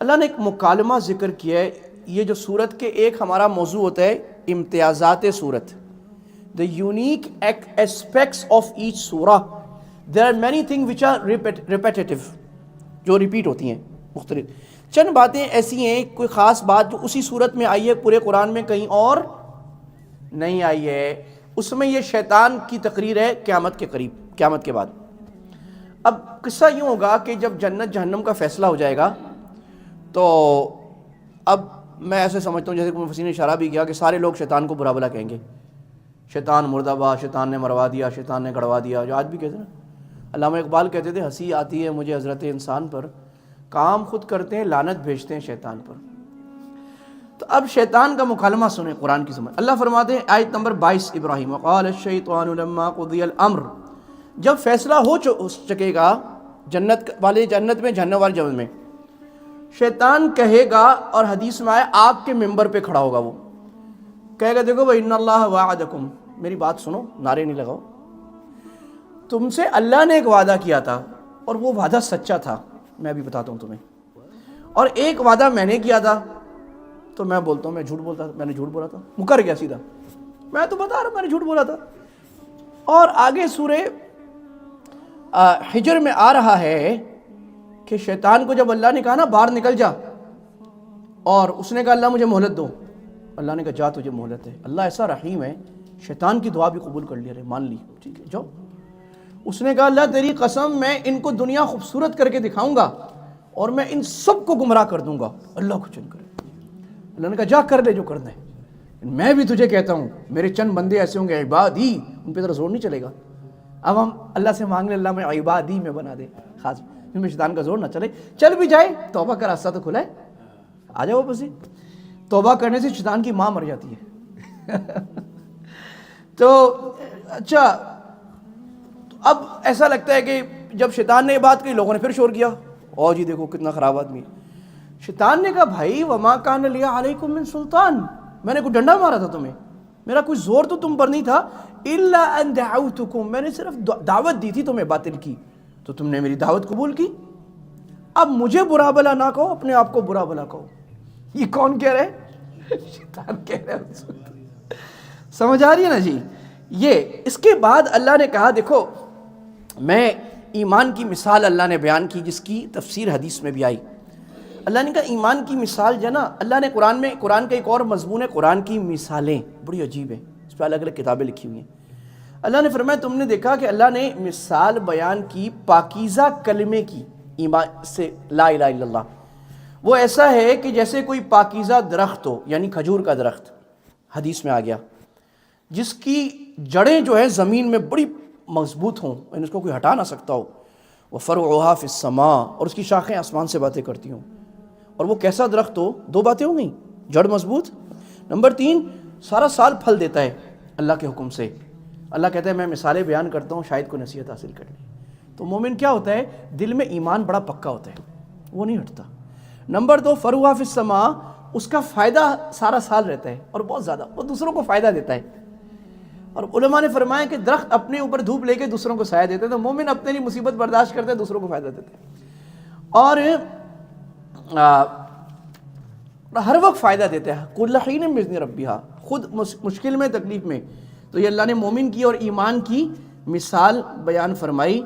اللہ نے ایک مکالمہ ذکر کیا ہے. یہ جو صورت کے ایک ہمارا موضوع ہوتا ہے امتیازات صورت, the unique aspects of each surah. There are many things which are repetitive, جو ریپیٹ ہوتی ہیں مختلف. چند باتیں ایسی ہیں, کوئی خاص بات جو اسی صورت میں آئی ہے پورے قرآن میں کہیں اور نہیں آئی ہے. اس میں یہ شیطان کی تقریر ہے قیامت کے قریب, قیامت کے بعد. اب قصہ یوں ہوگا کہ جب جنت جہنم کا فیصلہ ہو جائے گا تو اب میں ایسے سمجھتا ہوں جیسے کہ مفسرین نے اشارہ بھی کیا کہ سارے لوگ شیطان کو برا بھلا کہیں گے. شیطان مردہ باد, شیطان نے مروا دیا, شیطان نے گڑوا دیا, جو آج بھی کہتے ہیں نا. علامہ اقبال کہتے تھے ہنسی آتی ہے مجھے حضرت انسان پر, کام خود کرتے ہیں لعنت بھیجتے ہیں شیطان پر. تو اب شیطان کا مکالمہ سنیں قرآن کی سمجھ. اللہ فرماتے ہیں آیت نمبر 22 ابراہیم, وقال الشیطان لما قضی الامر, جب فیصلہ ہو چکے گا جنت والے جنت میں, جہنم والے جنت میں, شیطان کہے گا, اور حدیث میں آیا آگ کے ممبر پہ کھڑا ہوگا, وہ کہے گا دیکھو وَإِنَّ اللَّهَ وَعَدَكُمْ, میری بات سنو, نعرے نہیں لگاؤ, تم سے اللہ نے ایک وعدہ کیا تھا اور وہ وعدہ سچا تھا, میں بھی بتاتا ہوں تمہیں, اور ایک وعدہ میں نے کیا تھا تو میں بولتا ہوں میں جھوٹ بولتا تھا, میں نے جھوٹ بولا تھا, مکر گیا سیدھا, میں تو بتا رہا ہوں میں نے جھوٹ بولا تھا. اور آگے سورہ حجر میں آ رہا ہے کہ شیطان کو جب اللہ نے کہا نا باہر نکل جا, اور اس نے کہا اللہ مجھے مہلت دو, اللہ نے کہا جا تجھے مہلت ہے. اللہ ایسا رحیم ہے, شیطان کی دعا بھی قبول کر لیا, رہے مان لی, ٹھیک ہے جاؤ. اس نے کہا اللہ تیری قسم میں ان کو دنیا خوبصورت کر کے دکھاؤں گا اور میں ان سب کو گمراہ کر دوں گا, اللہ کو چن کر. اللہ نے کہا جا کر لے جو کرنا ہے, میں بھی تجھے کہتا ہوں میرے چند بندے ایسے ہوں گے عبادی, ان پہ ذرا زور نہیں چلے گا. اب ہم اللہ سے مانگ لیں اللہ میں عبادی میں بنا دے خاص, جن میں شیطان کا زور نہ چلے. چل بھی جائے توبہ کا راستہ تو کھلا ہے, آ جاؤ واپس ہی. توبہ کرنے سے شیطان کی ماں مر جاتی ہے. تو اچھا, اب ایسا لگتا ہے کہ جب شیطان نے یہ بات کہی لوگوں نے پھر شور کیا, اور جی دیکھو کتنا خراب آدمی ہے. شیطان نے کہا بھائی وما کان لی علیکم من سلطان, میں نے کوئی ڈنڈا مارا تھا تمہیں, میرا کوئی زور تو تم پر نہیں تھا, الا ان دعوتکم, میں نے صرف دعوت دی تھی تمہیں باطل کی, تو تم نے میری دعوت قبول کی. اب مجھے برا بھلا نہ کہو, اپنے آپ کو برا بھلا کہو. یہ کون کہہ رہے ہیں؟ شیطان کہہ رہے ہیں. سمجھ آ رہی ہے نا جی. یہ اس کے بعد اللہ نے کہا دیکھو میں ایمان کی مثال اللہ نے بیان کی جس کی تفسیر حدیث میں بھی آئی. اللہ نے کہا ایمان کی مثال جو ہے نا, اللہ نے قرآن میں, قرآن کا ایک اور مضمون ہے قرآن کی مثالیں, بڑی عجیب ہیں, اس پہ الگ الگ کتابیں لکھی ہوئی ہیں. اللہ نے فرمایا تم نے دیکھا کہ اللہ نے مثال بیان کی پاکیزہ کلمے کی, ایمان سے لا الہ الا اللہ. وہ ایسا ہے کہ جیسے کوئی پاکیزہ درخت ہو, یعنی کھجور کا درخت, حدیث میں آ گیا, جس کی جڑیں جو ہیں زمین میں بڑی مضبوط ہوں, یعنی اس کو کوئی ہٹا نہ سکتا ہو. وَفَرْعُهَا فِي السَّمَاءِ, اور اس کی شاخیں آسمان سے باتیں کرتی ہوں. اور وہ کیسا درخت ہو, دو باتیں ہو گئیں, جڑ مضبوط, نمبر 3 سارا سال پھل دیتا ہے اللہ کے حکم سے. اللہ کہتا ہے میں مثالیں بیان کرتا ہوں شاید کو نصیحت حاصل کر لیں. تو مومن کیا ہوتا ہے, دل میں ایمان بڑا پکا ہوتا ہے, وہ نہیں ہٹتا. نمبر 2 فَرْعُهَا فِي السَّمَاءِ, اس کا فائدہ سارا سال رہتا ہے اور بہت زیادہ, وہ دوسروں کو فائدہ دیتا ہے. اور علماء نے فرمایا کہ درخت اپنے اوپر دھوپ لے کے دوسروں کو سایہ دیتے ہیں, تو مومن اپنے لیے مصیبت برداشت کرتے ہیں, دوسروں کو فائدہ دیتے ہیں, اور ہر وقت فائدہ دیتا ہے. کل حین بإذن ربها, خود مشکل میں تکلیف میں. تو یہ اللہ نے مومن کی اور ایمان کی مثال بیان فرمائی.